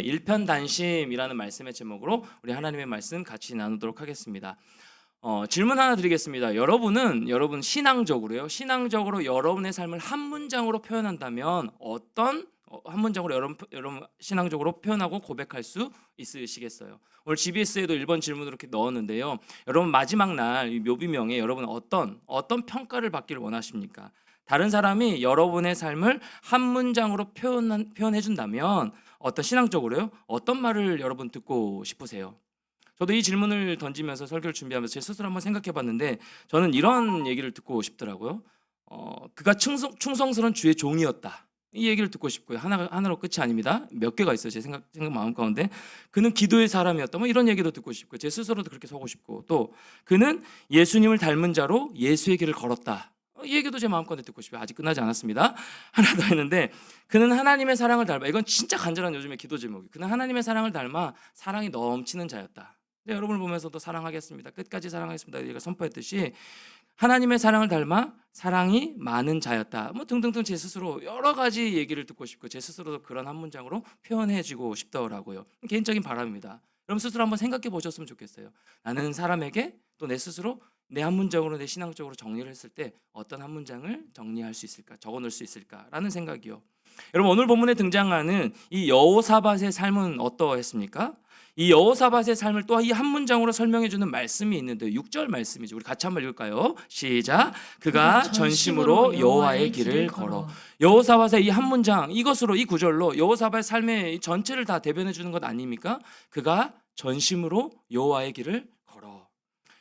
일편단심이라는 말씀의 제목으로 우리 하나님의 말씀 같이 나누도록 하겠습니다. 질문 하나 드리겠습니다. 여러분 신앙적으로 여러분의 삶을 한 문장으로 표현한다면 어떤 한 문장으로 여러분 신앙적으로 표현하고 고백할 수 있으시겠어요? 오늘 GBS에도 1번 질문으로 이렇게 넣었는데요. 여러분 마지막 날 이 묘비명에 여러분 어떤 평가를 받기를 원하십니까? 다른 사람이 여러분의 삶을 한 문장으로 표현해 준다면 신앙적으로요? 어떤 말을 여러분 듣고 싶으세요? 저도 이 질문을 던지면서 설교를 준비하면서 제 스스로 한번 생각해 봤는데 저는 이런 얘기를 듣고 싶더라고요. 그가 충성스러운 주의 종이었다. 이 얘기를 듣고 싶고요. 하나로 끝이 아닙니다. 몇 개가 있어요. 제 생각 마음 가운데. 그는 기도의 사람이었다. 뭐 이런 얘기도 듣고 싶고 제 스스로도 그렇게 서고 싶고 또 그는 예수님을 닮은 자로 예수의 길을 걸었다. 이 얘기도 제 마음 가운데 듣고 싶어요. 아직 끝나지 않았습니다. 하나 더 했는데 그는 하나님의 사랑을 닮아, 이건 진짜 간절한 요즘의 기도 제목이, 그는 하나님의 사랑을 닮아 사랑이 넘치는 자였다. 네, 여러분을 보면서도 사랑하겠습니다, 끝까지 사랑하겠습니다 우리가 선포했듯이 하나님의 사랑을 닮아 사랑이 많은 자였다. 뭐 등등등 제 스스로 여러 가지 얘기를 듣고 싶고 제 스스로도 그런 한 문장으로 표현해주고 싶더라고요. 개인적인 바람입니다. 여러분 스스로 한번 생각해 보셨으면 좋겠어요. 나는 사람에게 또 내 스스로 내 한 문장으로 내 신앙적으로 정리를 했을 때 어떤 한 문장을 정리할 수 있을까, 적어놓을 수 있을까라는 생각이요. 여러분 오늘 본문에 등장하는 이 여호사밧의 삶은 어떠했습니까? 이 여호사밧의 삶을 또 이 한 문장으로 설명해 주는 말씀이 있는데 6절 말씀이죠. 우리 같이 한번 읽을까요? 시작. 그가 전심으로 여호와의 길을 걸어. 여호사밧의 이 한 문장, 이것으로, 이 구절로 여호사밧의 삶의 전체를 다 대변해 주는 것 아닙니까? 그가 전심으로 여호와의 길을 걸어.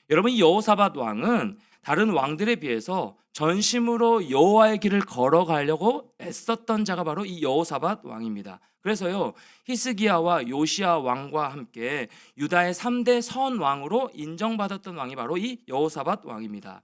여러분 이 여호사밧 왕은 다른 왕들에 비해서 전심으로 여호와의 길을 걸어가려고 애썼던 자가 바로 이 여호사밧 왕입니다. 그래서요 히스기야와 요시야 왕과 함께 유다의 3대 선 왕으로 인정받았던 왕이 바로 이 여호사밧 왕입니다.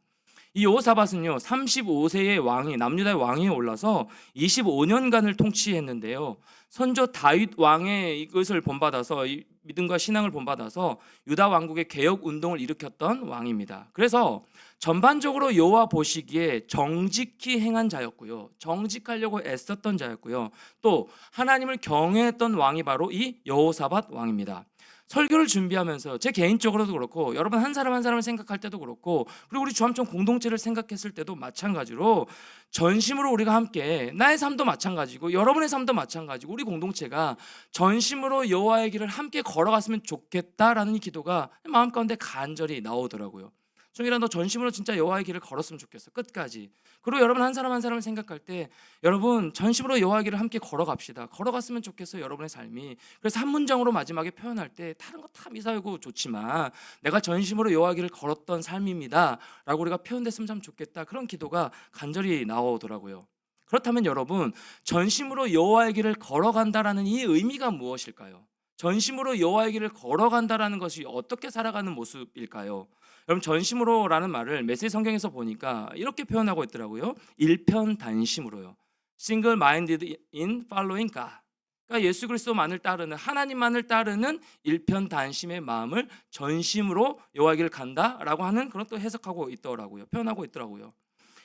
이 여호사밧은요 35세의 왕이 남유다의 왕위에 올라서 25년간을 통치했는데요. 선조 다윗 왕의 이것을 본받아서 이 믿음과 신앙을 본받아서 유다 왕국의 개혁 운동을 일으켰던 왕입니다. 그래서 전반적으로 여호와 보시기에 정직히 행한 자였고요. 정직하려고 애썼던 자였고요. 또 하나님을 경외했던 왕이 바로 이 여호사밧 왕입니다. 설교를 준비하면서 제 개인적으로도 그렇고 여러분 한 사람 한 사람을 생각할 때도 그렇고 그리고 우리 주함청 공동체를 생각했을 때도 마찬가지로 전심으로 우리가 함께, 나의 삶도 마찬가지고 여러분의 삶도 마찬가지고 우리 공동체가 전심으로 여호와의 길을 함께 걸어갔으면 좋겠다라는 이 기도가 마음 가운데 간절히 나오더라고요. 종일아 너 전심으로 진짜 여호와의 길을 걸었으면 좋겠어, 끝까지. 그리고 여러분 한 사람 한 사람을 생각할 때 여러분 전심으로 여호와의 길을 함께 걸어갑시다. 걸어갔으면 좋겠어요, 여러분의 삶이. 그래서 한 문장으로 마지막에 표현할 때 다른 거 다 미사하고 좋지만 내가 전심으로 여호와의 길을 걸었던 삶입니다 라고 우리가 표현됐으면 참 좋겠다, 그런 기도가 간절히 나오더라고요. 그렇다면 여러분 전심으로 여호와의 길을 걸어간다라는 이 의미가 무엇일까요? 전심으로 여호와의 길을 걸어간다라는 것이 어떻게 살아가는 모습일까요? 여러분 전심으로라는 말을 메시지 성경에서 보니까 이렇게 표현하고 있더라고요. 일편단심으로요. Single minded in following God. 그러니까 예수 그리스도만을 따르는, 하나님만을 따르는 일편단심의 마음을 전심으로 여호와의 길을 간다라고 하는 그런 또 해석하고 있더라고요. 표현하고 있더라고요.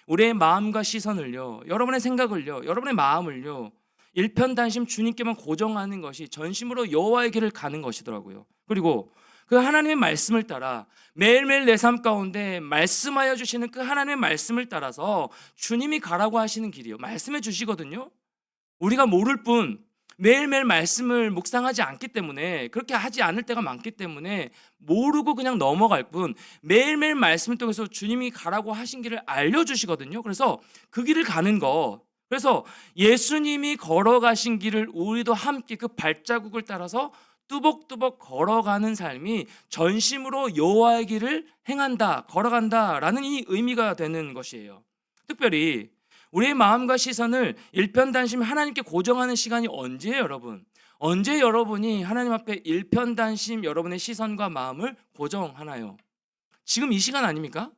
우리의 마음과 시선을요, 여러분의 생각을요, 여러분의 마음을요 일편단심 주님께만 고정하는 것이 전심으로 여호와의 길을 가는 것이더라고요. 그리고 그 하나님의 말씀을 따라 매일매일 내 삶 가운데 말씀하여 주시는 그 하나님의 말씀을 따라서 주님이 가라고 하시는 길이요, 말씀해 주시거든요. 우리가 모를 뿐 매일매일 말씀을 묵상하지 않기 때문에, 그렇게 하지 않을 때가 많기 때문에 모르고 그냥 넘어갈 뿐 매일매일 말씀을 통해서 주님이 가라고 하신 길을 알려주시거든요. 그래서 그 길을 가는 거, 그래서 예수님이 걸어가신 길을 우리도 함께 그 발자국을 따라서 뚜벅뚜벅 걸어가는 삶이 전심으로 여호와의 길을 행한다, 걸어간다라는 이 의미가 되는 것이에요. 특별히 우리의 마음과 시선을 일편단심 하나님께 고정하는 시간이 언제예요, 여러분? 언제 여러분이 하나님 앞에 일편단심 여러분의 시선과 마음을 고정하나요? 지금 이 시간 아닙니까?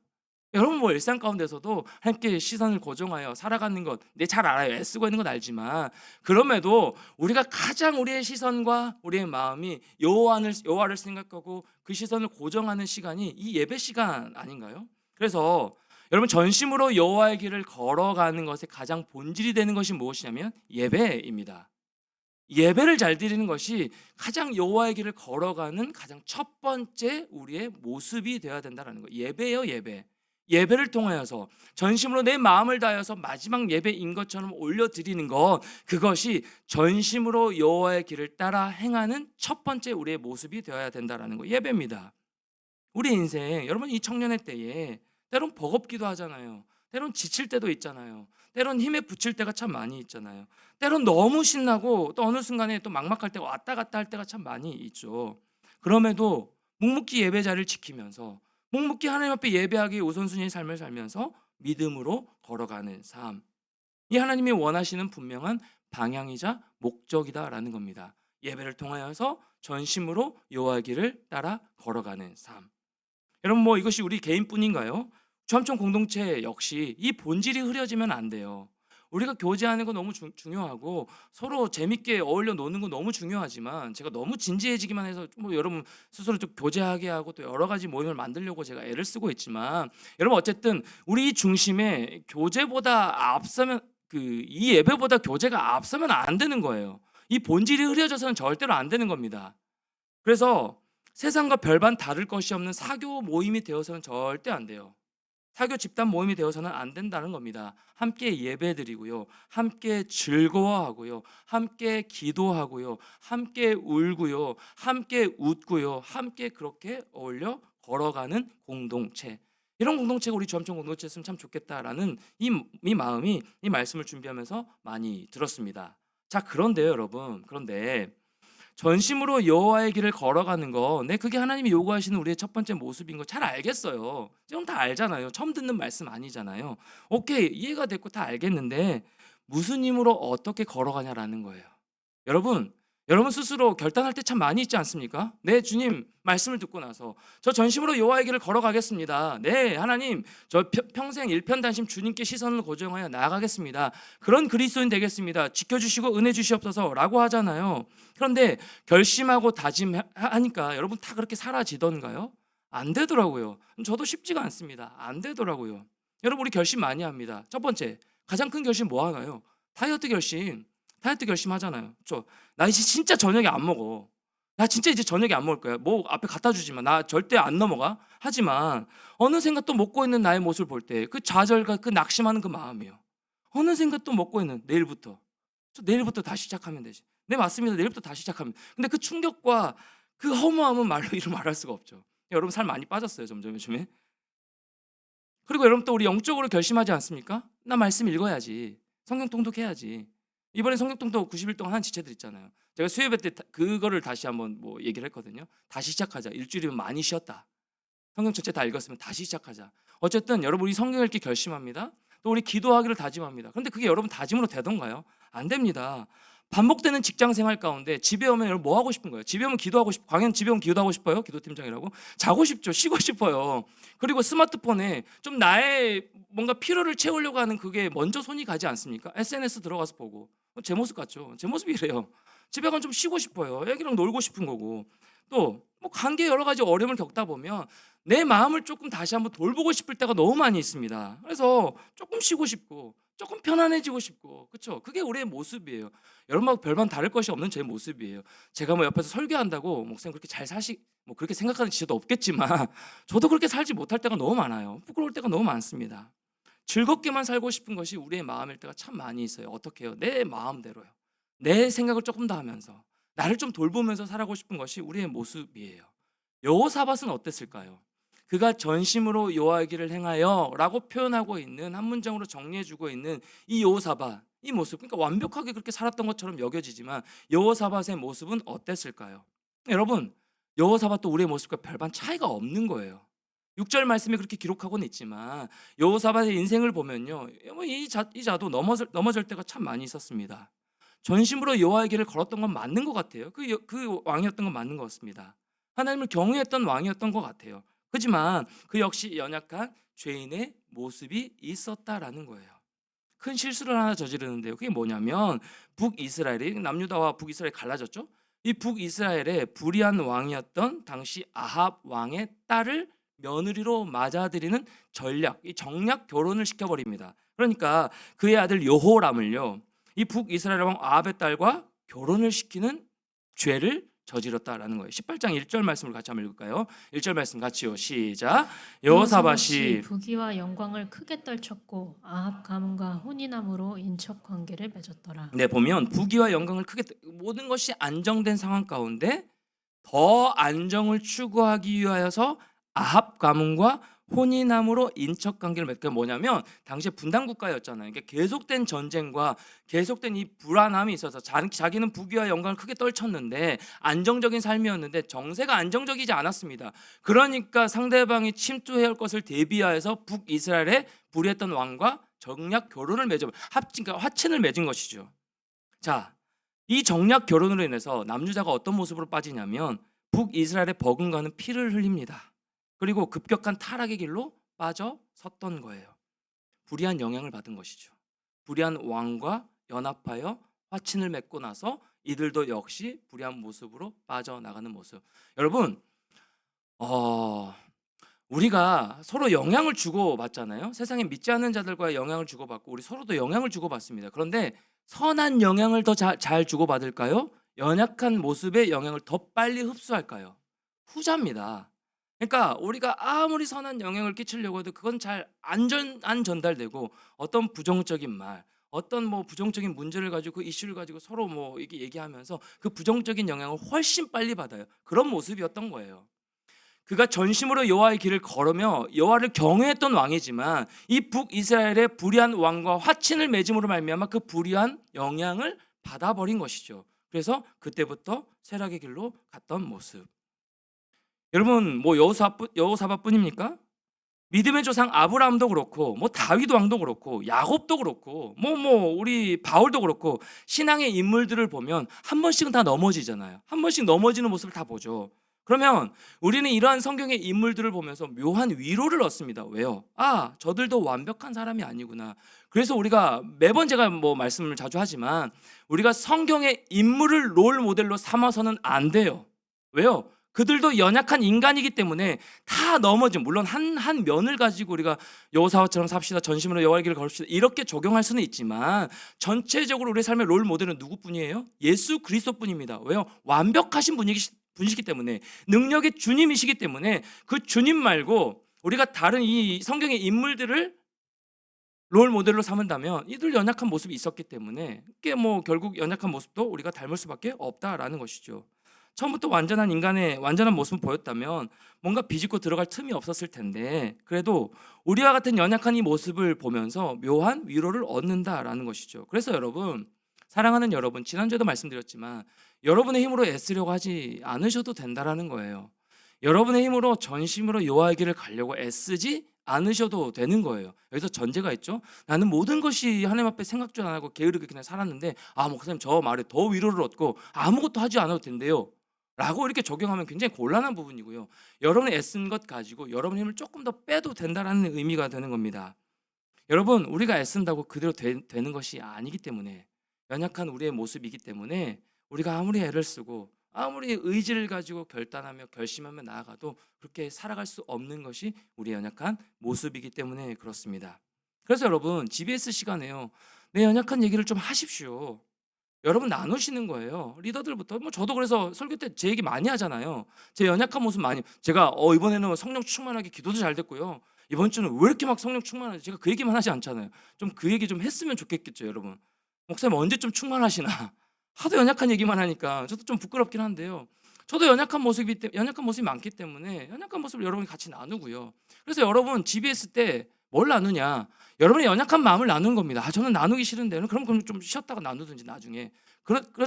여러분 뭐 일상 가운데서도 하나님께 시선을 고정하여 살아가는 것, 네, 잘 알아요. 애쓰고 있는 건 알지만 그럼에도 우리가 가장 우리의 시선과 우리의 마음이 여호와를 생각하고 그 시선을 고정하는 시간이 이 예배 시간 아닌가요? 그래서 여러분 전심으로 여호와의 길을 걸어가는 것의 가장 본질이 되는 것이 무엇이냐면 예배입니다. 예배를 잘 드리는 것이 가장 여호와의 길을 걸어가는 가장 첫 번째 우리의 모습이 되어야 된다는 거예요. 예배예요, 예배. 예배를 통하여서 전심으로 내 마음을 다하여서 마지막 예배인 것처럼 올려드리는 것, 그것이 전심으로 여호와의 길을 따라 행하는 첫 번째 우리의 모습이 되어야 된다는 거, 예배입니다. 우리 인생, 여러분 이 청년의 때에 때론 버겁기도 하잖아요. 때론 지칠 때도 있잖아요. 때론 힘에 부칠 때가 참 많이 있잖아요. 때론 너무 신나고 또 어느 순간에 또 막막할 때가 왔다 갔다 할 때가 참 많이 있죠. 그럼에도 묵묵히 예배 자리를 지키면서 묵묵히 하나님 앞에 예배하기 우선순위의 삶을 살면서 믿음으로 걸어가는 삶, 이 하나님이 원하시는 분명한 방향이자 목적이다라는 겁니다. 예배를 통하여서 전심으로 여호와의 길을 따라 걸어가는 삶. 여러분 뭐 이것이 우리 개인뿐인가요? 주암청 공동체 역시 이 본질이 흐려지면 안 돼요. 우리가 교제하는 거 너무 중요하고 서로 재밌게 어울려 노는 거 너무 중요하지만, 제가 너무 진지해지기만 해서 뭐 여러분 스스로 좀 교제하게 하고 또 여러 가지 모임을 만들려고 제가 애를 쓰고 있지만, 여러분 어쨌든 우리 중심에 교제보다 앞서면, 이 예배보다 교제가 앞서면 안 되는 거예요. 이 본질이 흐려져서는 절대로 안 되는 겁니다. 그래서 세상과 별반 다를 것이 없는 사교 모임이 되어서는 절대 안 돼요. 사교 집단 모임이 되어서는 안 된다는 겁니다. 함께 예배드리고요, 함께 즐거워하고요, 함께 기도하고요, 함께 울고요, 함께 웃고요, 함께 그렇게 어울려 걸어가는 공동체, 이런 공동체가 우리 주암청 공동체였으면 참 좋겠다라는 이 마음이 이 말씀을 준비하면서 많이 들었습니다. 자, 그런데요 여러분, 그런데 전심으로 여호와의 길을 걸어가는 거, 그게 하나님이 요구하시는 우리의 첫 번째 모습인 거 잘 알겠어요. 지금 다 알잖아요. 처음 듣는 말씀 아니잖아요. 오케이, 이해가 됐고 다 알겠는데 무슨 힘으로 어떻게 걸어가냐라는 거예요. 여러분 스스로 결단할 때 참 많이 있지 않습니까? 네, 주님 말씀을 듣고 나서 저 전심으로 여호와의 길을 걸어가겠습니다. 네, 하나님 저 평생 일편단심 주님께 시선을 고정하여 나아가겠습니다. 그런 그리스도인 되겠습니다. 지켜주시고 은혜 주시옵소서라고 하잖아요. 그런데 결심하고 다짐하니까 여러분 다 그렇게 사라지던가요? 안 되더라고요. 저도 쉽지가 않습니다. 안 되더라고요. 여러분 우리 결심 많이 합니다. 첫 번째, 가장 큰 결심 뭐 하나요? 다이어트 결심하잖아요. 나 이제 진짜 저녁에 안 먹어. 나 진짜 이제 저녁에 안 먹을 거야. 뭐 앞에 갖다 주지만 나 절대 안 넘어가. 하지만 어느샌가 또 먹고 있는 나의 모습을 볼 때 그 좌절과 그 낙심하는 그 마음이요. 어느샌가 또 먹고 있는 내일부터 다시 시작하면 되지. 네, 맞습니다. 내일부터 다시 시작하면. 근데 그 충격과 그 허무함은 말로 이루 말할 수가 없죠. 여러분 살 많이 빠졌어요 점점 요즘에. 그리고 여러분 또 우리 영적으로 결심하지 않습니까? 나 말씀 읽어야지. 성경 통독해야지. 이번에 성경 통독 90일 동안 한 지체들 있잖아요. 제가 수요예배 때 그거를 다시 한번 뭐 얘기를 했거든요. 다시 시작하자. 일주일이면 많이 쉬었다. 성경 전체 다 읽었으면 다시 시작하자. 어쨌든 여러분 우리 성경 읽기 결심합니다. 또 우리 기도하기를 다짐합니다. 그런데 그게 여러분 다짐으로 되던가요? 안 됩니다. 반복되는 직장 생활 가운데 집에 오면 여러분 뭐 하고 싶은 거예요? 집에 오면 기도하고 싶고, 광현 집에 오면 기도하고 싶어요? 기도팀장이라고? 자고 싶죠. 쉬고 싶어요. 그리고 스마트폰에 좀 나의 뭔가 필요를 채우려고 하는 그게 먼저 손이 가지 않습니까? SNS 들어가서 보고. 제 모습 같죠? 제 모습이 이래요. 집에 가면 좀 쉬고 싶어요. 애기랑 놀고 싶은 거고. 또 뭐 관계 여러 가지 어려움을 겪다 보면 내 마음을 조금 다시 한번 돌보고 싶을 때가 너무 많이 있습니다. 그래서 조금 쉬고 싶고 조금 편안해지고 싶고, 그렇죠? 그게 우리의 모습이에요. 여러분하고 별반 다를 것이 없는 제 모습이에요. 제가 뭐 옆에서 설교한다고 목사님 그렇게 잘 뭐 그렇게 생각하는 지체도 없겠지만 저도 그렇게 살지 못할 때가 너무 많아요. 부끄러울 때가 너무 많습니다. 즐겁게만 살고 싶은 것이 우리의 마음일 때가 참 많이 있어요. 어떻게 해요? 내 마음대로요. 내 생각을 조금 더 하면서 나를 좀 돌보면서 살아가고 싶은 것이 우리의 모습이에요. 여호사밧은 어땠을까요? 그가 전심으로 여호와의 길을 행하여라고 표현하고 있는, 한 문장으로 정리해주고 있는 이 여호사밧, 이 모습, 그러니까 완벽하게 그렇게 살았던 것처럼 여겨지지만 여호사밧의 모습은 어땠을까요? 여러분, 여호사밧도 우리의 모습과 별반 차이가 없는 거예요. 6절 말씀에 그렇게 기록하고는 있지만 여호사밧의 인생을 보면요, 이 자도 넘어질 때가 참 많이 있었습니다. 전심으로 여호와의 길을 걸었던 건 맞는 것 같아요. 그 왕이었던 건 맞는 것 같습니다. 하나님을 경외했던 왕이었던 것 같아요. 하지만 그 역시 연약한 죄인의 모습이 있었다라는 거예요. 큰 실수를 하나 저지르는데요. 그게 뭐냐면 북이스라엘이, 남유다와 북이스라엘이 갈라졌죠. 이 북이스라엘의 불의한 왕이었던 당시 아합 왕의 딸을 며느리로 맞아들이는 이 정략 결혼을 시켜버립니다. 그러니까 그의 아들 여호람을요, 이 북이스라엘 왕 아합의 딸과 결혼을 시키는 죄를 저질렀다라는 거예요. 18장 1절 말씀을 같이 한번 읽을까요? 1절 말씀 같이요. 시작. 여호사밧이 부귀와 영광을 크게 떨쳤고 아합 가문과 혼인함으로 인척 관계를 맺었더라. 네, 보면 부귀와 영광을 크게 모든 것이 안정된 상황 가운데 더 안정을 추구하기 위하여서 아합 가문과 혼인함으로 인척 관계를 맺게 뭐냐면 당시에 분단 국가였잖아요. 그러니까 계속된 전쟁과 계속된 이 불안함이 있어서 자기는 부귀와 영광을 크게 떨쳤는데 안정적인 삶이었는데 정세가 안정적이지 않았습니다. 그러니까 상대방이 침투해올 것을 대비하여서 북이스라엘에 불의했던 왕과 정략 결혼을 맺어 그러니까 화친을 맺은 것이죠. 자, 이 정략 결혼으로 인해서 남유다가 어떤 모습으로 빠지냐면 북이스라엘의 버금가는 피를 흘립니다. 그리고 급격한 타락의 길로 빠져 섰던 거예요. 불의한 영향을 받은 것이죠. 불의한 왕과 연합하여 화친을 맺고 나서 이들도 역시 불의한 모습으로 빠져나가는 모습. 여러분, 우리가 서로 영향을 주고받잖아요. 세상에 믿지 않는 자들과 영향을 주고받고 우리 서로도 영향을 주고받습니다. 그런데 선한 영향을 더 잘 주고받을까요? 연약한 모습의 영향을 더 빨리 흡수할까요? 후자입니다. 그러니까 우리가 아무리 선한 영향을 끼치려고 해도 그건 잘 안 전달되고 어떤 부정적인 말, 어떤 뭐 부정적인 문제를 가지고 그 이슈를 가지고 서로 뭐 이게 얘기하면서 그 부정적인 영향을 훨씬 빨리 받아요. 그런 모습이었던 거예요. 그가 전심으로 여호와의 길을 걸으며 여호와를 경외했던 왕이지만 이 북이스라엘의 불의한 왕과 화친을 맺음으로 말미암아 그 불의한 영향을 받아버린 것이죠. 그래서 그때부터 쇠락의 길로 갔던 모습. 여러분 뭐 여호사밧뿐입니까? 믿음의 조상 아브라함도 그렇고 뭐 다윗 왕도 그렇고 야곱도 그렇고 뭐 우리 바울도 그렇고 신앙의 인물들을 보면 한 번씩은 다 넘어지잖아요. 한 번씩 넘어지는 모습을 다 보죠. 그러면 우리는 이러한 성경의 인물들을 보면서 묘한 위로를 얻습니다. 왜요? 아, 저들도 완벽한 사람이 아니구나. 그래서 우리가 매번 제가 뭐 말씀을 자주 하지만 우리가 성경의 인물을 롤 모델로 삼아서는 안 돼요. 왜요? 그들도 연약한 인간이기 때문에 다 넘어진, 물론 한 면을 가지고 우리가 여호사밧처럼 삽시다, 전심으로 여호와의 길을 걸읍시다 이렇게 적용할 수는 있지만 전체적으로 우리의 삶의 롤 모델은 누구뿐이에요? 예수 그리스도뿐입니다. 왜요? 완벽하신 분이시기 때문에, 능력의 주님이시기 때문에 그 주님 말고 우리가 다른 이 성경의 인물들을 롤 모델로 삼은다면 이들 연약한 모습이 있었기 때문에 그게 뭐 결국 연약한 모습도 우리가 닮을 수밖에 없다라는 것이죠. 처음부터 완전한 인간의 완전한 모습을 보였다면 뭔가 비집고 들어갈 틈이 없었을 텐데 그래도 우리와 같은 연약한 이 모습을 보면서 묘한 위로를 얻는다라는 것이죠. 그래서 여러분, 사랑하는 여러분, 지난주에도 말씀드렸지만 여러분의 힘으로 애쓰려고 하지 않으셔도 된다라는 거예요. 여러분의 힘으로 전심으로 여호와의 길을 가려고 애쓰지 않으셔도 되는 거예요. 여기서 전제가 있죠. 나는 모든 것이 하나님 앞에 생각도 안 하고 게으르게 그냥 살았는데 목사님 저 말에 더 위로를 얻고 아무것도 하지 않아도 된대요 라고 이렇게 적용하면 굉장히 곤란한 부분이고요. 여러분이 애쓴 것 가지고 여러분의 힘을 조금 더 빼도 된다는 의미가 되는 겁니다. 여러분, 우리가 애쓴다고 그대로 되는 것이 아니기 때문에, 연약한 우리의 모습이기 때문에 우리가 아무리 애를 쓰고 아무리 의지를 가지고 결단하며 결심하며 나아가도 그렇게 살아갈 수 없는 것이 우리의 연약한 모습이기 때문에 그렇습니다. 그래서 여러분, GBS 시간에요, 내 연약한 얘기를 좀 하십시오. 여러분 나누시는 거예요. 리더들부터. 뭐 저도 그래서 설교 때 제 얘기 많이 하잖아요. 제 연약한 모습 많이. 제가 이번에는 성령 충만하게 기도도 잘 됐고요. 이번 주는 왜 이렇게 막 성령 충만하지? 제가 그 얘기만 하지 않잖아요. 좀 그 얘기 좀 했으면 좋겠겠죠, 여러분. 목사님 언제 좀 충만하시나? 하도 연약한 얘기만 하니까 저도 좀 부끄럽긴 한데요. 저도 연약한 모습이 많기 때문에 연약한 모습을 여러분이 같이 나누고요. 그래서 여러분 GBS 때 뭘 나누냐? 여러분의 연약한 마음을 나누는 겁니다. 저는 나누기 싫은데 그럼 좀 쉬었다가 나누든지 나중에.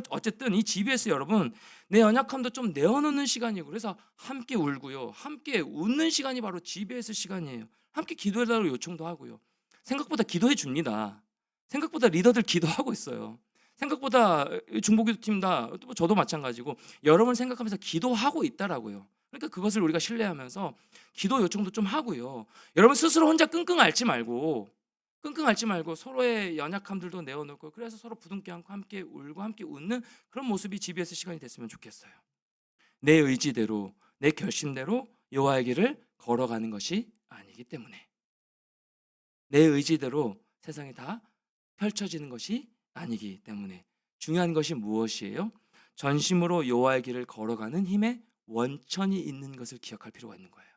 어쨌든 이 GBS 여러분, 내 연약함도 좀 내어놓는 시간이고, 그래서 함께 울고요, 함께 웃는 시간이 바로 GBS 시간이에요. 함께 기도해달라고 요청도 하고요. 생각보다 기도해 줍니다. 생각보다 리더들 기도하고 있어요. 생각보다 중보기도팀 다, 저도 마찬가지고 여러분 생각하면서 기도하고 있다라고요. 그러니까 그것을 우리가 신뢰하면서 기도 요청도 좀 하고요. 여러분 스스로 혼자 끙끙 앓지 말고 서로의 연약함들도 내어놓고, 그래서 서로 부둥켜 안고 함께 울고 함께 웃는 그런 모습이 GBS 시간이 됐으면 좋겠어요. 내 의지대로, 내 결심대로 여호와의 길을 걸어가는 것이 아니기 때문에, 내 의지대로 세상이 다 펼쳐지는 것이 아니기 때문에 중요한 것이 무엇이에요? 전심으로 여호와의 길을 걸어가는 힘의 원천이 있는 것을 기억할 필요가 있는 거예요.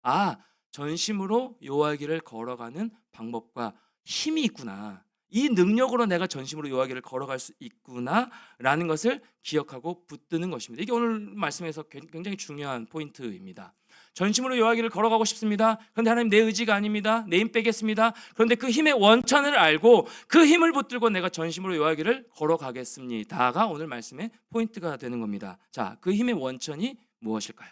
아, 전심으로 여호와의 길을 걸어가는 방법과 힘이 있구나. 이 능력으로 내가 전심으로 여호와의 길을 걸어갈 수 있구나라는 것을 기억하고 붙드는 것입니다. 이게 오늘 말씀에서 굉장히 중요한 포인트입니다. 전심으로 여호와의 길을 걸어가고 싶습니다. 그런데 하나님, 내 의지가 아닙니다. 내 힘 빼겠습니다. 그런데 그 힘의 원천을 알고 그 힘을 붙들고 내가 전심으로 여호와의 길을 걸어가겠습니다가 오늘 말씀의 포인트가 되는 겁니다. 자, 그 힘의 원천이 무엇일까요?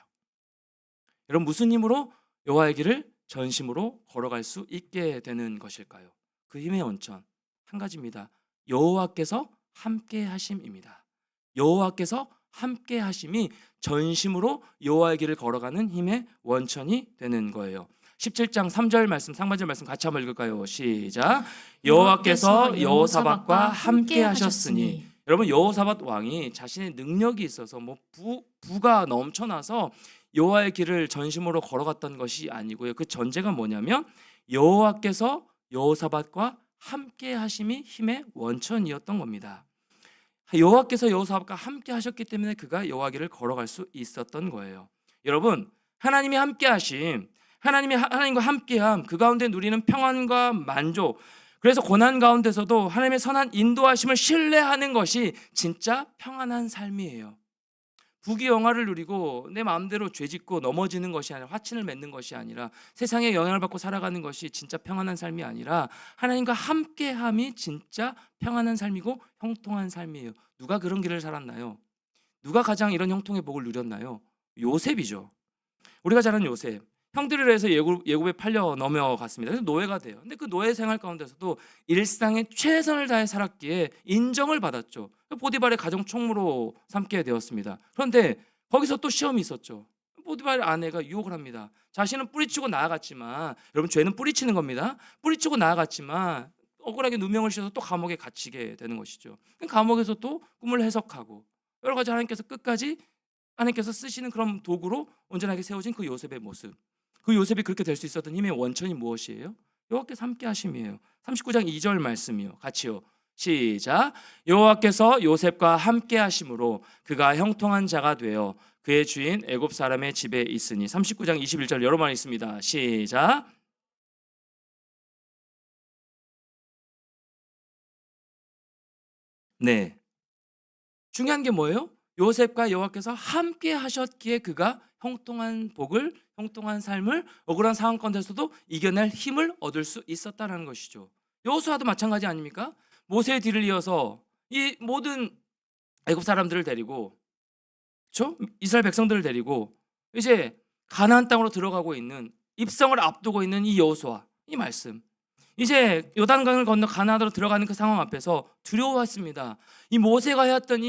여러분, 무슨 힘으로 여호와의 길을 전심으로 걸어갈 수 있게 되는 것일까요? 그 힘의 원천 한 가지입니다. 여호와께서 함께 하심입니다. 여호와께서 함께 하심이 전심으로 여호와의 길을 걸어가는 힘의 원천이 되는 거예요. 17장 3절 말씀, 상반절 말씀 같이 한번 읽을까요? 시작. 여호와께서 여호사밧과 함께 하셨으니. 여러분, 여호사밧 왕이 자신의 능력이 있어서 부가 넘쳐나서 여호와의 길을 전심으로 걸어갔던 것이 아니고요. 그 전제가 뭐냐면 여호와께서 여호사밧과 함께 하심이 힘의 원천이었던 겁니다. 여호와께서 여호사밧과 함께 하셨기 때문에 그가 여호와 길을 걸어갈 수 있었던 거예요. 여러분, 하나님이 함께 하심, 하나님과 함께함, 그 가운데 누리는 평안과 만족, 그래서 고난 가운데서도 하나님의 선한 인도하심을 신뢰하는 것이 진짜 평안한 삶이에요. 부귀영화를 누리고 내 마음대로 죄짓고 넘어지는 것이 아니라, 화친을 맺는 것이 아니라, 세상에 영향을 받고 살아가는 것이 진짜 평안한 삶이 아니라 하나님과 함께함이 진짜 평안한 삶이고 형통한 삶이에요. 누가 그런 길을 살았나요? 누가 가장 이런 형통의 복을 누렸나요? 요셉이죠. 우리가 잘 아는 요셉. 형들을 해서 예굽에 팔려 넘어갔습니다. 그래서 노예가 돼요. 근데 그 노예 생활 가운데서도 일상에 최선을 다해 살았기에 인정을 받았죠. 보디발의 가정 총무로 삼게 되었습니다. 그런데 거기서 또 시험이 있었죠. 보디발의 아내가 유혹을 합니다. 자신은 뿌리치고 나아갔지만, 여러분, 죄는 뿌리치는 겁니다. 뿌리치고 나아갔지만 억울하게 누명을 씌워서 또 감옥에 갇히게 되는 것이죠. 감옥에서 또 꿈을 해석하고 여러 가지 하나님께서 쓰시는 그런 도구로 온전하게 세워진 그 요셉의 모습. 그 요셉이 그렇게 될 수 있었던 힘의 원천이 무엇이에요? 여호와께서 함께 하심이에요. 39장 2절 말씀이요. 같이요. 시작. 여호와께서 요셉과 함께 하심으로 그가 형통한 자가 되어 그의 주인 애굽 사람의 집에 있으니. 39장 21절 여러 번 있습니다. 시작. 네. 중요한 게 뭐예요? 요셉과 여호와께서 함께 하셨기에 그가 형통한 복을, 형통한 삶을 억울한 상황 가운데서도 이겨낼 힘을 얻을 수 있었다는 것이죠. 여호수아도 마찬가지 아닙니까? 모세의 뒤를 이어서 이 모든 애굽 사람들을 데리고, 그렇죠? 이스라엘 백성들을 데리고 이제 가나안 땅으로 들어가고 있는, 입성을 앞두고 있는 이 여호수아, 이 말씀. 이제 요단강을 건너 가나안으로 들어가는 그 상황 앞에서 두려워했습니다. 이 모세가 해왔던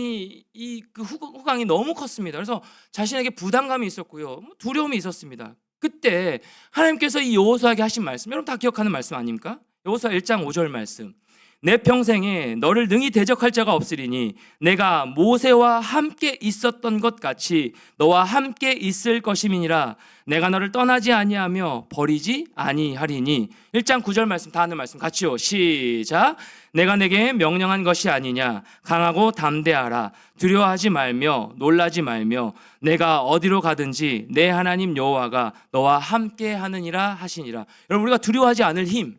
그 후광이 너무 컸습니다. 그래서 자신에게 부담감이 있었고요, 두려움이 있었습니다. 그때 하나님께서 이 여호수아에게 하신 말씀, 여러분 다 기억하는 말씀 아닙니까? 여호수아 1장 5절 말씀. 내 평생에 너를 능히 대적할 자가 없으리니 내가 모세와 함께 있었던 것 같이 너와 함께 있을 것임이니라. 내가 너를 떠나지 아니하며 버리지 아니하리니. 1장 9절 말씀 다 하는 말씀 같이요. 시작. 내가 내게 명령한 것이 아니냐. 강하고 담대하라. 두려워하지 말며 놀라지 말며 내가 어디로 가든지 내 하나님 여호와가 너와 함께 하느니라 하시니라. 여러분, 우리가 두려워하지 않을 힘,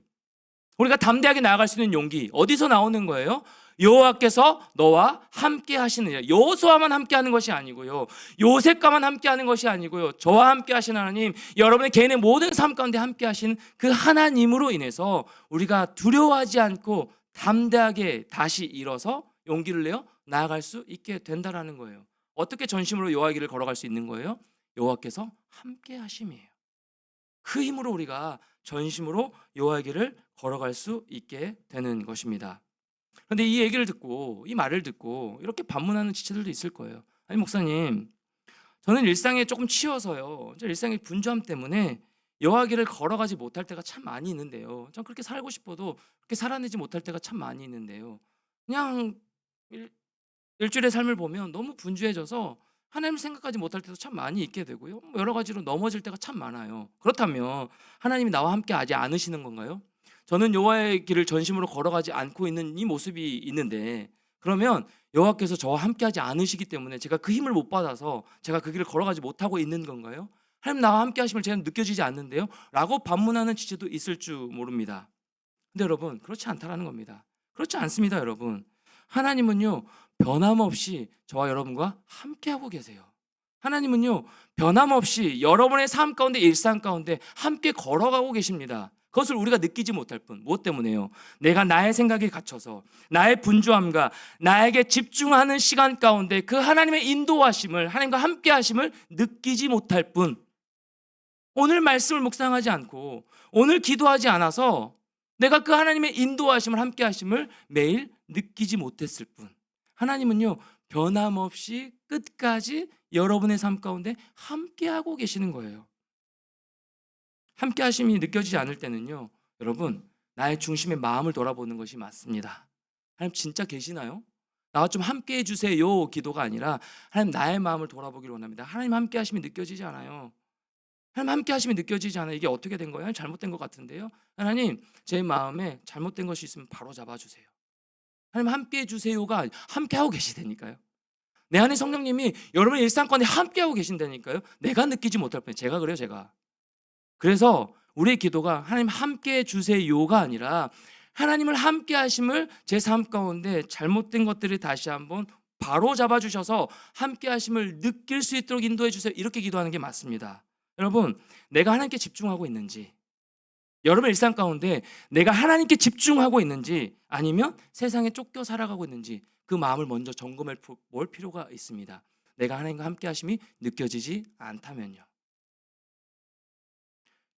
우리가 담대하게 나아갈 수 있는 용기 어디서 나오는 거예요? 여호와께서 너와 함께 하시느니라. 여호수아만 함께 하는 것이 아니고요, 요셉과만 함께 하는 것이 아니고요, 저와 함께 하신 하나님, 여러분의 개인의 모든 삶 가운데 함께 하신 그 하나님으로 인해서 우리가 두려워하지 않고 담대하게 다시 일어서 용기를 내어 나아갈 수 있게 된다라는 거예요. 어떻게 전심으로 여호와의 길을 걸어갈 수 있는 거예요? 여호와께서 함께 하심이에요. 그 힘으로 우리가 전심으로 여호와의 길을 걸어갈 수 있게 되는 것입니다. 그런데 이 얘기를 듣고, 이 말을 듣고 이렇게 반문하는 지체들도 있을 거예요. 아니, 목사님, 저는 일상에 조금 치여서요, 저 일상의 분주함 때문에 여호와의 길을 걸어가지 못할 때가 참 많이 있는데요, 전 그렇게 살고 싶어도 그렇게 살아내지 못할 때가 참 많이 있는데요, 그냥 일주일의 삶을 보면 너무 분주해져서 하나님을 생각하지 못할 때도 참 많이 있게 되고요, 여러 가지로 넘어질 때가 참 많아요. 그렇다면 하나님이 나와 함께 하지 않으시는 건가요? 저는 여호와의 길을 전심으로 걸어가지 않고 있는 이 모습이 있는데, 그러면 여호와께서 저와 함께하지 않으시기 때문에 제가 그 힘을 못 받아서 제가 그 길을 걸어가지 못하고 있는 건가요? 하나님 나와 함께하심을 제가 느껴지지 않는데요? 라고 반문하는 지체도 있을 줄 모릅니다. 근데 여러분 그렇지 않다라는 겁니다. 그렇지 않습니다, 여러분. 하나님은요 변함없이 저와 여러분과 함께하고 계세요. 하나님은요 변함없이 여러분의 삶 가운데 일상 가운데 함께 걸어가고 계십니다. 그것을 우리가 느끼지 못할 뿐. 무엇 때문에요? 내가 나의 생각에 갇혀서 나의 분주함과 나에게 집중하는 시간 가운데 그 하나님의 인도하심을, 하나님과 함께하심을 느끼지 못할 뿐. 오늘 말씀을 묵상하지 않고 오늘 기도하지 않아서 내가 그 하나님의 인도하심을, 함께하심을 매일 느끼지 못했을 뿐. 하나님은요 변함없이 끝까지 여러분의 삶 가운데 함께하고 계시는 거예요. 함께하심이 느껴지지 않을 때는요, 여러분 나의 중심의 마음을 돌아보는 것이 맞습니다. 하나님 진짜 계시나요? 나와 좀 함께해 주세요 기도가 아니라 하나님 나의 마음을 돌아보기를 원합니다. 하나님 함께하심이 느껴지지 않아요. 하나님 함께하심이 느껴지지 않아요. 이게 어떻게 된 거예요? 잘못된 것 같은데요. 하나님 제 마음에 잘못된 것이 있으면 바로 잡아주세요. 하나님 함께해 주세요가 함께하고 계시다니까요. 내 안에 성령님이 여러분의 일상 가운데 함께하고 계신다니까요. 내가 느끼지 못할 뿐. 제가 그래요, 제가. 그래서 우리의 기도가 하나님 함께해 주세요가 아니라 하나님을 함께하심을 제 삶 가운데 잘못된 것들을 다시 한번 바로 잡아주셔서 함께하심을 느낄 수 있도록 인도해 주세요. 이렇게 기도하는 게 맞습니다. 여러분 내가 하나님께 집중하고 있는지, 여러분의 일상 가운데 내가 하나님께 집중하고 있는지 아니면 세상에 쫓겨 살아가고 있는지 그 마음을 먼저 점검해 볼 필요가 있습니다. 내가 하나님과 함께하심이 느껴지지 않다면요.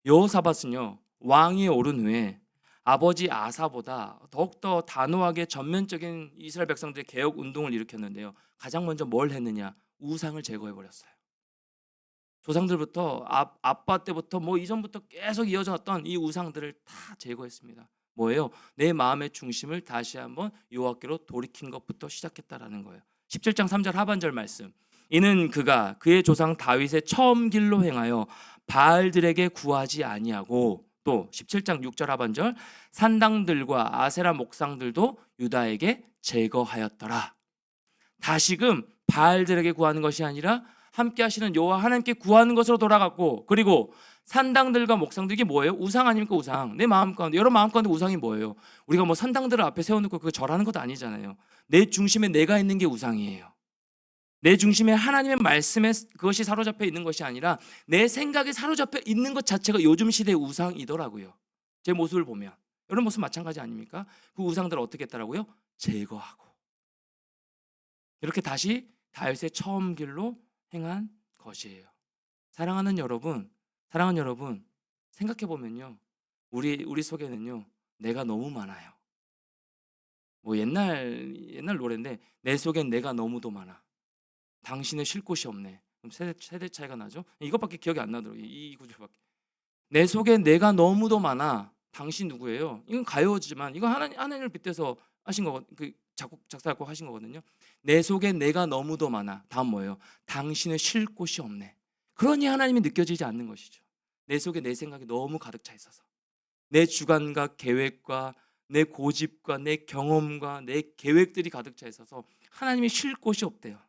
여호사밧은요 왕위에 오른 후에 아버지 아사보다 더욱더 단호하게 전면적인 이스라엘 백성들의 개혁 운동을 일으켰는데요. 가장 먼저 뭘 했느냐? 우상을 제거해 버렸어요. 조상들부터 아빠 때부터 뭐 이전부터 계속 이어져 왔던 이 우상들을 다 제거했습니다. 뭐예요? 내 마음의 중심을 다시 한번 여호와께로 돌이킨 것부터 시작했다라는 거예요. 17장 3절 하반절 말씀. 이는 그가 그의 조상 다윗의 처음 길로 행하여 바알들에게 구하지 아니하고, 또 17장 6절 하반절, 산당들과 아세라 목상들도 유다에게 제거하였더라. 다시금 바알들에게 구하는 것이 아니라 함께 하시는 여호와 하나님께 구하는 것으로 돌아갔고, 그리고 산당들과 목상들, 이게 뭐예요? 우상 아닙니까? 우상. 내 마음 가운데, 여러분 마음 가운데 우상이 뭐예요? 우리가 뭐 산당들을 앞에 세워놓고 그거 절하는 것도 아니잖아요. 내 중심에 내가 있는 게 우상이에요. 내 중심에 하나님의 말씀에 그것이 사로잡혀 있는 것이 아니라 내 생각에 사로잡혀 있는 것 자체가 요즘 시대의 우상이더라고요. 제 모습을 보면 여러분 모습 마찬가지 아닙니까? 그 우상들을 어떻게 했더라고요? 제거하고 이렇게 다시 다윗의 처음 길로 행한 것이에요. 사랑하는 여러분 생각해 보면요, 우리 속에는요 내가 너무 많아요. 뭐 옛날 노래인데 내 속엔 내가 너무도 많아. 당신의 쉴 곳이 없네. 그럼 세대 차이가 나죠? 이것밖에 기억이 안 나더라고요. 이 구절밖에. 내 속에 내가 너무도 많아. 당신 누구예요? 이건 가요지만 이거 하나님을 빗대서 하신 거, 그 작사작곡 하신 거거든요. 내 속에 내가 너무도 많아. 다음 뭐예요? 당신의 쉴 곳이 없네. 그러니 하나님이 느껴지지 않는 것이죠. 내 속에 내 생각이 너무 가득 차 있어서 내 주관과 계획과 내 고집과 내 경험과 내 계획들이 가득 차 있어서 하나님이 쉴 곳이 없대요.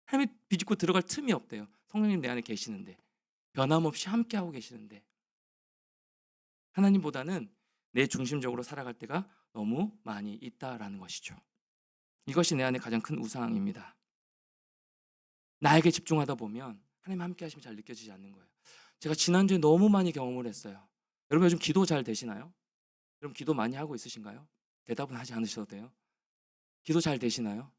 하나님이 비집고 들어갈 틈이 없대요. 성령님 내 안에 계시는데, 변함없이 함께하고 계시는데 하나님보다는 내 중심적으로 살아갈 때가 너무 많이 있다라는 것이죠. 이것이 내 안에 가장 큰 우상입니다. 나에게 집중하다 보면 하나님 함께 하심이 잘 느껴지지 않는 거예요. 제가 지난주에 너무 많이 경험을 했어요. 여러분 요즘 기도 잘 되시나요? 여러분 기도 많이 하고 있으신가요? 대답은 하지 않으셔도 돼요. 기도 잘 되시나요?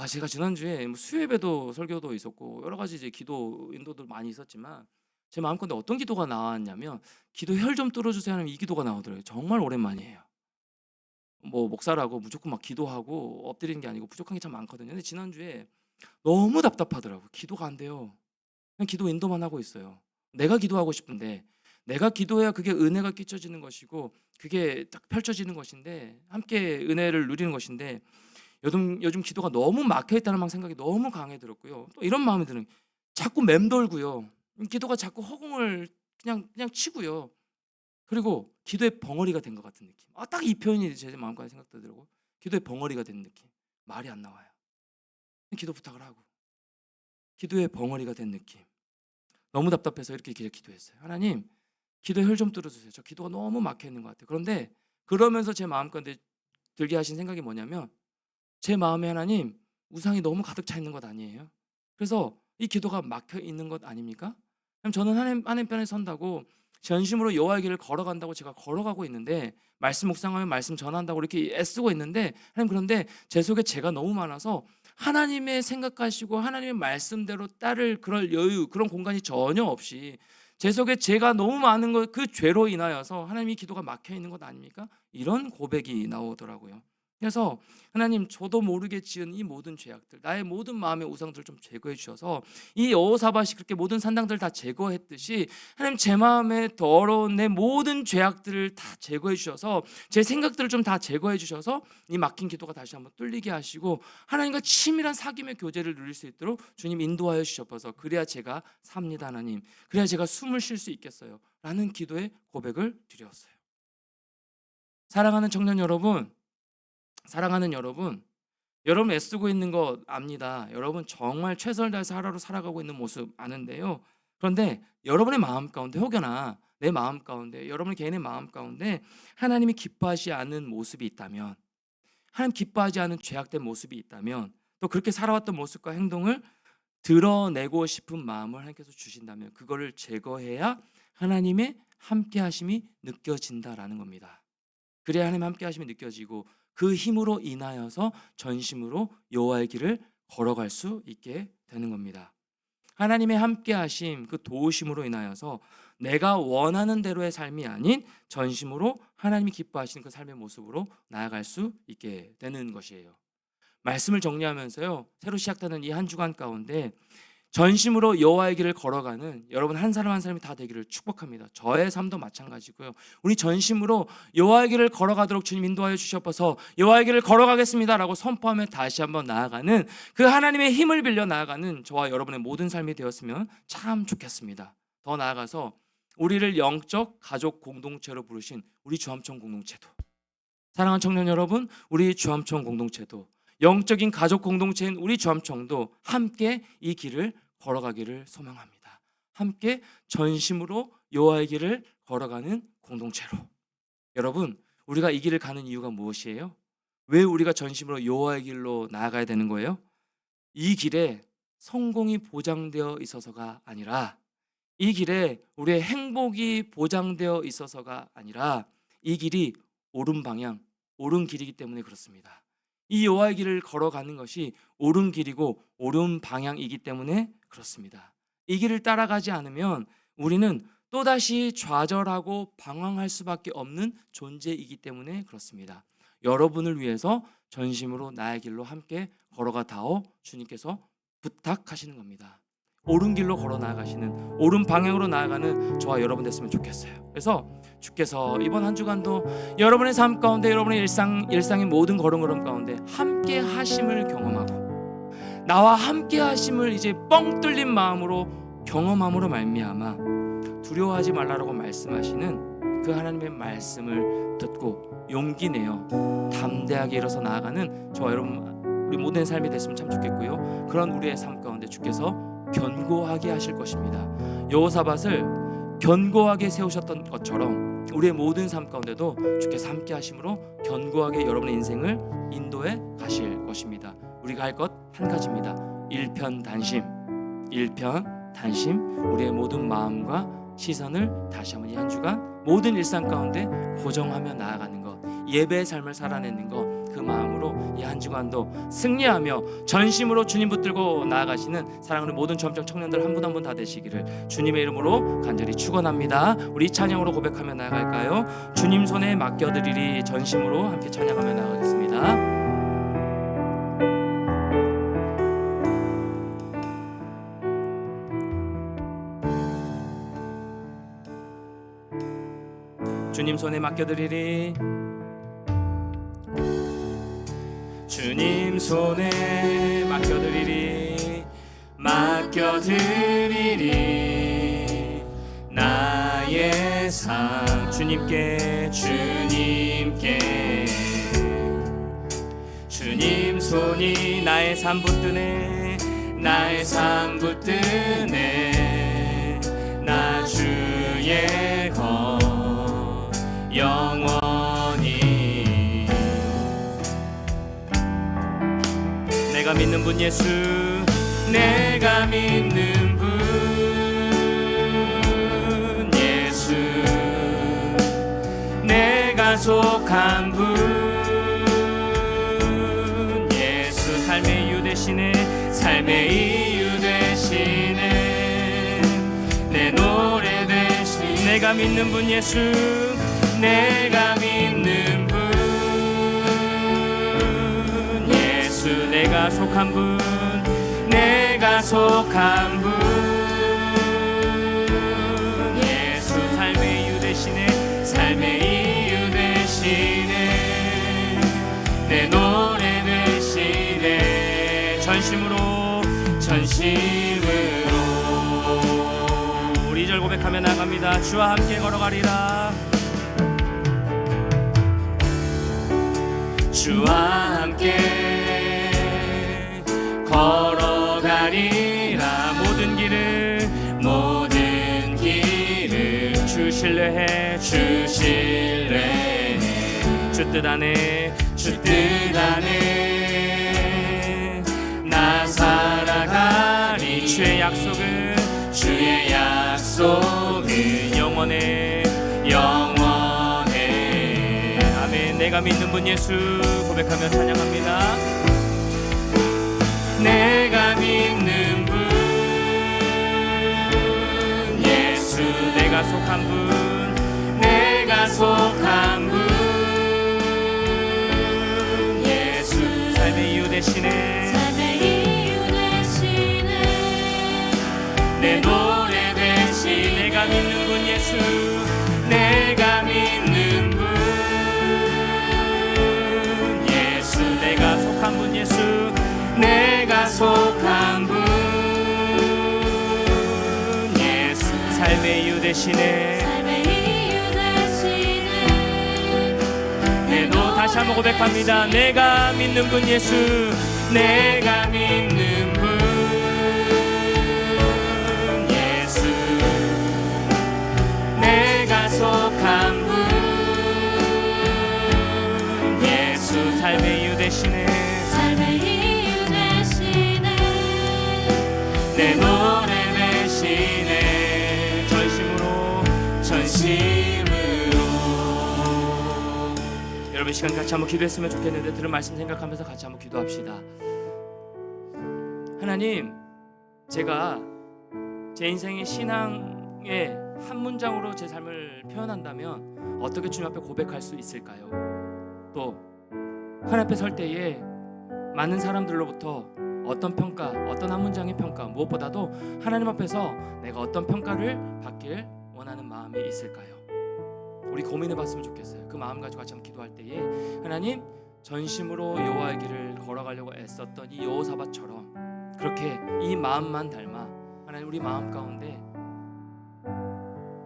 제가 지난주에 뭐 수요예배도 설교도 있었고 여러 가지 이제 기도 인도도 많이 있었지만 제 마음가운데 어떤 기도가 나왔냐면, 기도 혈 좀 뚫어주세요 하면 이 기도가 나오더라고요. 정말 오랜만이에요. 뭐 목사라고 무조건 막 기도하고 엎드리는 게 아니고 부족한 게 참 많거든요. 근데 지난주에 너무 답답하더라고요. 기도가 안 돼요. 그냥 기도 인도만 하고 있어요. 내가 기도하고 싶은데, 내가 기도해야 그게 은혜가 끼쳐지는 것이고 그게 딱 펼쳐지는 것인데, 함께 은혜를 누리는 것인데, 요즘 기도가 너무 막혀있다는 생각이 너무 강해 들었고요. 또 이런 마음이 드는, 자꾸 맴돌고요. 기도가 자꾸 허공을 그냥 치고요. 그리고 기도의 벙어리가 된 것 같은 느낌. 딱 이 표현이 제 마음까지 생각도 들고, 기도의 벙어리가 된 느낌. 말이 안 나와요. 기도 부탁을 하고 기도의 벙어리가 된 느낌. 너무 답답해서 이렇게 기도했어요. 하나님, 기도의 혈 좀 뚫어주세요. 저 기도가 너무 막혀 있는 것 같아요. 그런데 그러면서 제 마음 가운데 들게 하신 생각이 뭐냐면, 제 마음에 하나님, 우상이 너무 가득 차 있는 것 아니에요? 그래서 이 기도가 막혀 있는 것 아닙니까? 그럼 저는 하나님 편에 선다고 전심으로 여호와의 길을 걸어간다고 제가 걸어가고 있는데, 말씀 묵상하면 말씀 전한다고 이렇게 애쓰고 있는데, 하나님, 그런데 제 속에 죄가 너무 많아서 하나님의 생각하시고 하나님의 말씀대로 따를 그럴 여유, 그런 공간이 전혀 없이 제 속에 죄가 너무 많은 것, 그 죄로 인하여서 하나님이 기도가 막혀 있는 것 아닙니까? 이런 고백이 나오더라고요. 그래서 하나님, 저도 모르게 지은 이 모든 죄악들, 나의 모든 마음의 우상들을 좀 제거해 주셔서 이 여호사밧이 그렇게 모든 산당들을 다 제거했듯이 하나님, 제 마음에 더러운 내 모든 죄악들을 다 제거해 주셔서 제 생각들을 좀 다 제거해 주셔서 이 막힌 기도가 다시 한번 뚫리게 하시고 하나님과 치밀한 사귐의 교제를 누릴 수 있도록 주님 인도하여 주셔서, 그래야 제가 삽니다 하나님, 그래야 제가 숨을 쉴 수 있겠어요 라는 기도의 고백을 드렸어요. 사랑하는 청년 여러분, 사랑하는 여러분, 여러분 애쓰고 있는 거 압니다. 여러분 정말 최선을 다해서 하루하루 살아가고 있는 모습 아는데요. 그런데 여러분의 마음 가운데, 혹여나 내 마음 가운데, 여러분 개인의 마음 가운데 하나님이 기뻐하지 않는 모습이 있다면, 하나님 기뻐하지 않은 죄악된 모습이 있다면, 또 그렇게 살아왔던 모습과 행동을 드러내고 싶은 마음을 하나님께서 주신다면, 그거를 제거해야 하나님의 함께하심이 느껴진다라는 겁니다. 그래야 하나님 함께하심이 느껴지고 그 힘으로 인하여서 전심으로 여호와의 길을 걸어갈 수 있게 되는 겁니다. 하나님의 함께하심, 그 도우심으로 인하여서 내가 원하는 대로의 삶이 아닌 전심으로 하나님이 기뻐하시는 그 삶의 모습으로 나아갈 수 있게 되는 것이에요. 말씀을 정리하면서요, 새로 시작되는 이 한 주간 가운데 전심으로 여호와의 길을 걸어가는 여러분 한 사람 한 사람이 다 되기를 축복합니다. 저의 삶도 마찬가지고요. 우리 전심으로 여호와의 길을 걸어가도록 주님 인도하여 주셔서 여호와의 길을 걸어가겠습니다라고 선포하며 다시 한번 나아가는, 그 하나님의 힘을 빌려 나아가는 저와 여러분의 모든 삶이 되었으면 참 좋겠습니다. 더 나아가서 우리를 영적 가족 공동체로 부르신 우리 주암청 공동체도, 사랑하는 청년 여러분, 우리 주암청 공동체도, 영적인 가족 공동체인 우리 주암청도 함께 이 길을 걸어가기를 소망합니다. 함께 전심으로 여호와의 길을 걸어가는 공동체로. 여러분, 우리가 이 길을 가는 이유가 무엇이에요? 왜 우리가 전심으로 여호와의 길로 나아가야 되는 거예요? 이 길에 성공이 보장되어 있어서가 아니라, 이 길에 우리의 행복이 보장되어 있어서가 아니라, 이 길이 옳은 방향, 옳은 길이기 때문에 그렇습니다. 이 여호와의 길을 걸어가는 것이 옳은 길이고 옳은 방향이기 때문에 그렇습니다. 이 길을 따라가지 않으면 우리는 또다시 좌절하고 방황할 수밖에 없는 존재이기 때문에 그렇습니다. 여러분을 위해서 전심으로 나의 길로 함께 걸어가 다오 주님께서 부탁하시는 겁니다. 옳은 길로 걸어 나아가시는, 옳은 방향으로 나아가는 저와 여러분 됐으면 좋겠어요. 그래서 주께서 이번 한 주간도 여러분의 삶 가운데, 여러분의 일상의 모든 걸음걸음 가운데 함께 하심을 경험하고, 나와 함께 하심을 이제 뻥 뚫린 마음으로 경험함으로 말미암아 두려워하지 말라라고 말씀하시는 그 하나님의 말씀을 듣고 용기 내어 담대하게 일어서 나아가는 저와 여러분 우리 모든 삶이 됐으면 참 좋겠고요. 그런 우리의 삶 가운데 주께서 견고하게 하실 것입니다. 여호사밧을 견고하게 세우셨던 것처럼 우리의 모든 삶 가운데도 주께서 함께 하심으로 견고하게 여러분의 인생을 인도해 가실 것입니다. 우리가 할 것 한 가지입니다. 일편단심, 우리의 모든 마음과 시선을 다시 한번 이 한 주간 모든 일상 가운데 고정하며 나아가는 것, 예배의 삶을 살아내는 것, 그 마음으로 이 한 주간도 승리하며 전심으로 주님 붙들고 나아가시는 사랑하는 모든 주암청 청년들 한 분 한 분 다 되시기를 주님의 이름으로 간절히 축원합니다. 우리 찬양으로 고백하며 나아갈까요? 주님 손에 맡겨드리리. 전심으로 함께 찬양하며 나아가겠습니다. 주님 손에 맡겨드리리. 주님 손에 맡겨드리리. 나의 삶 주님께 주님 손이 나의 삶 붙드네 나의 삶 붙드네 나 주의 것 영원히 내가 믿는 분 예수 내가 믿는 분 예수 내가 속한 분 예수 삶의 이유 되시네 삶의 이유 되시네 내 노래 되시네 내가 믿는 분 예수 내가 믿는 분 예수 내가 속한 분 내가 속한 분 예수 삶의 이유 되시네 삶의 이유 되시네 내 노래 되시네 전심으로 우리 2절 고백하며 나갑니다. 주와 함께 걸어가리라 주와 함께 걸어가리라 모든 길을 주 신뢰해 주 뜻 안에 나 살아가리 주의 약속은 영원해 아멘 내가 믿는 분 예수 고백하며 찬양합니다 내가 믿는 분 예수 내가 속한 분 내가 속한 분 예수 삶의 이유 되시네 내 노래 되시 내가 믿는 분 예수 내가 믿는 분 예수 내가 속한 분 예수 내가 속한 분 예수 삶의 이유 되시네 다시 한번 고백합니다. 내가 믿는 분 예수 내가 믿는 분 예수 내가 속한 분 예수 삶의 이유 되시네 내 노래 되시네 전심으로 여러분 시간 같이 한번 기도했으면 좋겠는데 들은 말씀 생각하면서 같이 한번 기도합시다. 하나님 제가 제 인생의 신앙의 한 문장으로 제 삶을 표현한다면 어떻게 주님 앞에 고백할 수 있을까요? 또 하나님 앞에 설 때에 많은 사람들로부터 어떤 평가, 어떤 한 문장의 평가 무엇보다도 하나님 앞에서 내가 어떤 평가를 받길 원하는 마음이 있을까요? 우리 고민해봤으면 좋겠어요. 그 마음 가지고 같이 한번 기도할 때에 하나님 전심으로 여호와의 길을 걸어가려고 애썼던 이 여호사밧처럼 그렇게 이 마음만 닮아 하나님 우리 마음 가운데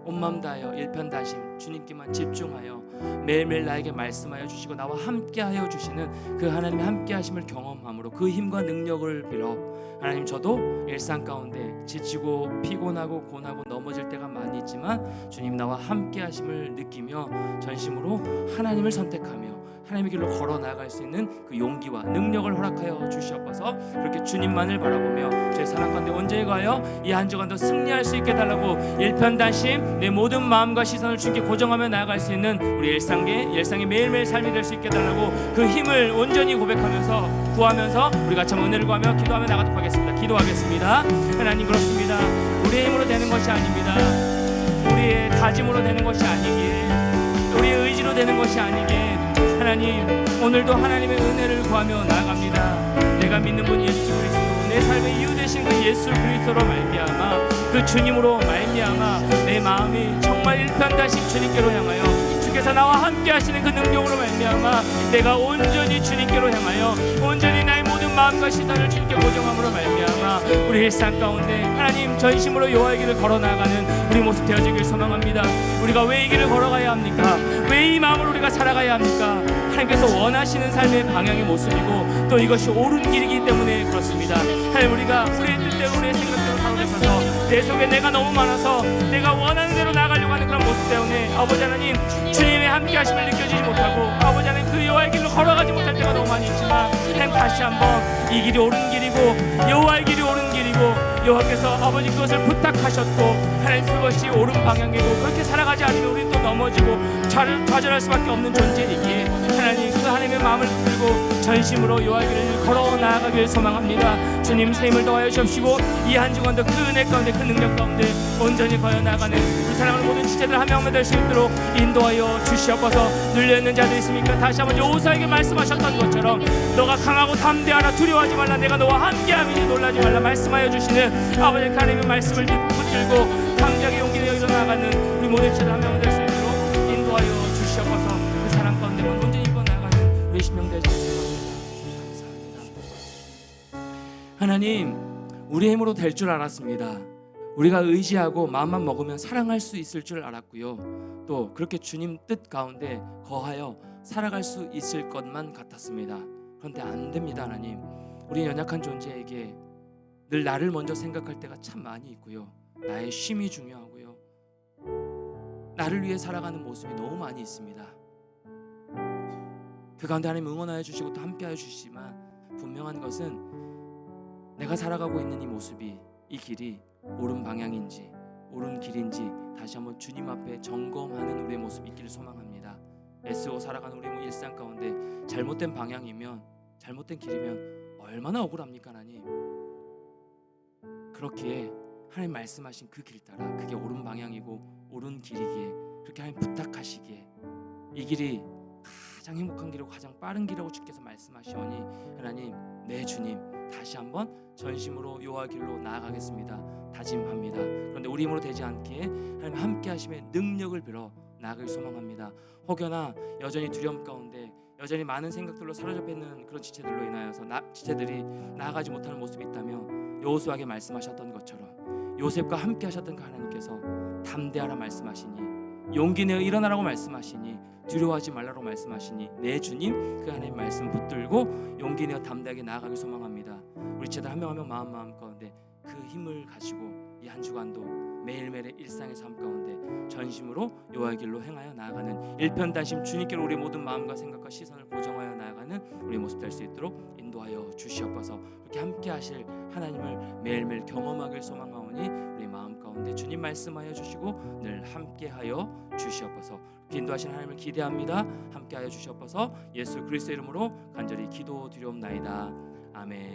온 마음 다하여 일편단심 주님께만 집중하여 매일매일 나에게 말씀하여 주시고 나와 함께하여 주시는 그 하나님의 함께하심을 경험함으로 그 힘과 능력을 빌어 하나님 저도 일상 가운데 지치고 피곤하고 고나고 넘어질 때가 많이 있지만 주님 나와 함께하심을 느끼며 전심으로 하나님을 선택하며 하나님의 길로 걸어 나아갈 수 있는 그 용기와 능력을 허락하여 주시옵소서. 그렇게 주님만을 바라보며 제 사랑 가운데 온전히 가여 이 한 주간도 승리할 수 있게 달라고 일편단심 내 모든 마음과 시선을 주께 고정하며 나아갈 수 있는 우리 일상의 매일매일 삶이 될 수 있게 달라고 그 힘을 온전히 고백하면서 구하면서 우리 같이 한번 은혜를 구하며 기도하며 나가도록 하겠습니다. 기도하겠습니다. 하나님 그렇습니다. 우리의 힘으로 되는 것이 아닙니다. 우리의 다짐으로 되는 것이 아니기에 우리의 의지로 되는 것이 아니기에 하나님 오늘도 하나님의 은혜를 구하며 나아갑니다. 내가 믿는 분 예수 그리스도 내 삶의 이유 되신 그 예수 그리스도로 말미암아 그 주님으로 말미암아 내 마음이 정말 일편단심 주님께로 향하여 주께서 나와 함께 하시는 그 능력으로 말미암아 내가 온전히 주님께로 향하여 온전히 나의 모든 모든 마음과 시선을 주님께 고정함으로 말미암아 우리 일상 가운데 하나님 전심으로 여호와의 길을 걸어 나가는 우리 모습 되어지길 소망합니다. 우리가 왜 이 길을 걸어가야 합니까? 왜 이 마음으로 우리가 살아가야 합니까? 하나님께서 원하시는 삶의 방향의 모습이고 또 이것이 옳은 길이기 때문에 그렇습니다. 하나님, 우리가 우리의 뜻대로 우리의 생각대로 사로잡혀서 내 속에 내가 너무 많아서 내가 원하는 대로 나가려고 하는 그런 모습 때문에 아버지 하나님, 주님의 함께 하심을 느껴지지 못하고 아버지 하나님 그 여호와의 길로 걸어가지 못할 때가 너무 많이 있지만 하나님, 다시 한번 이 길이 옳은 길이고 여호와의 길이 옳은 길이고 여호와께서 아버지 그것을 부탁하셨고 하나님 그것이 옳은 방향이고 그렇게 살아가지 않으면 우리는 또 넘어지고 좌절할 수밖에 없는 존재이기에 하나님, 그 하나님의 마음을 붙들고 전심으로 여호와의 길을 걸어 나아가길 소망합니다. 주님, 새 힘을 더하여 주옵시고 이 한 주간도 그 은혜 가운데 그 능력 가운데 온전히 걸어 나가는 우리 사랑하는 모든 지체들 한 명만 될 수 있도록 인도하여 주시옵소서. 눌려있는 자들 있습니까? 다시 한번 여호수아에게 말씀하셨던 것처럼 너가 강하고 담대하라, 두려워하지 말라, 내가 너와 함께함이니 놀라지 말라 말씀하여 주시는 아버지 하나님의 말씀을 붙들고 강력의 용기를 일어나가는 우리 모든 지체들 한 명만 될 수 있도록 인도하여 주시옵소서. 그 사랑 가운데 온전히 입어나가는 우리 신명 되시옵소서. 감사합니다. 하나님, 우리의 힘으로 될 줄 알았습니다. 우리가 의지하고 마음만 먹으면 사랑할 수 있을 줄 알았고요. 또 그렇게 주님 뜻 가운데 거하여 살아갈 수 있을 것만 같았습니다. 그런데 안 됩니다. 하나님, 우리 연약한 존재에게 늘 나를 먼저 생각할 때가 참 많이 있고요. 나의 쉼이 중요하고요. 나를 위해 살아가는 모습이 너무 많이 있습니다. 그 가운데 하나님 응원하여 주시고 또 함께하여 주시지만 분명한 것은 내가 살아가고 있는 이 모습이, 이 길이 옳은 방향인지 옳은 길인지 다시 한번 주님 앞에 점검하는 우리의 모습이 있기를 소망합니다. 애쓰고 살아가는 우리의 일상 가운데 잘못된 방향이면, 잘못된 길이면 얼마나 억울합니까 하나님. 그렇기에 하나님 말씀하신 그 길 따라 그게 옳은 방향이고 옳은 길이기에 그렇게 하나님 부탁하시기에 이 길이 가장 행복한 길이고 가장 빠른 길이라고 주께서 말씀하시오니 하나님, 내 주님, 다시 한번 전심으로 여호와 길로 나아가겠습니다. 다짐합니다. 그런데 우리 힘으로 되지 않게 하나님 함께 하심의 능력을 빌어 나아가길 소망합니다. 혹여나 여전히 두려움 가운데 여전히 많은 생각들로 사로잡혀 있는 그런 지체들로 인하여서 지체들이 나아가지 못하는 모습이 있다면 여호수아에게 말씀하셨던 것처럼 요셉과 함께 하셨던 그 하나님께서 담대하라 말씀하시니, 용기 내어 일어나라고 말씀하시니, 두려워하지 말라고 말씀하시니 내 주님 그 하나님 말씀 붙들고 용기 내어 담대하게 나아가길 소망합니다. 우리 지체들 한 명 한 명 마음 가운데 그 힘을 가지고 이 한 주간도 매일매일의 일상의 삶 가운데 전심으로 여호와의 길로 행하여 나아가는 일편단심 주님께로 우리 모든 마음과 생각과 시선을 고정하여 나아가는 우리 모습 될 수 있도록 인도하여 주시옵소서. 그렇게 함께 하실 하나님을 매일매일 경험하길 소망하오니 우리 마음 가운데 주님 말씀하여 주시고 늘 함께하여 주시옵소서. 인도하신 하나님을 기대합니다. 함께하여 주시옵소서. 예수 그리스도 이름으로 간절히 기도드리옵나이다. 아멘.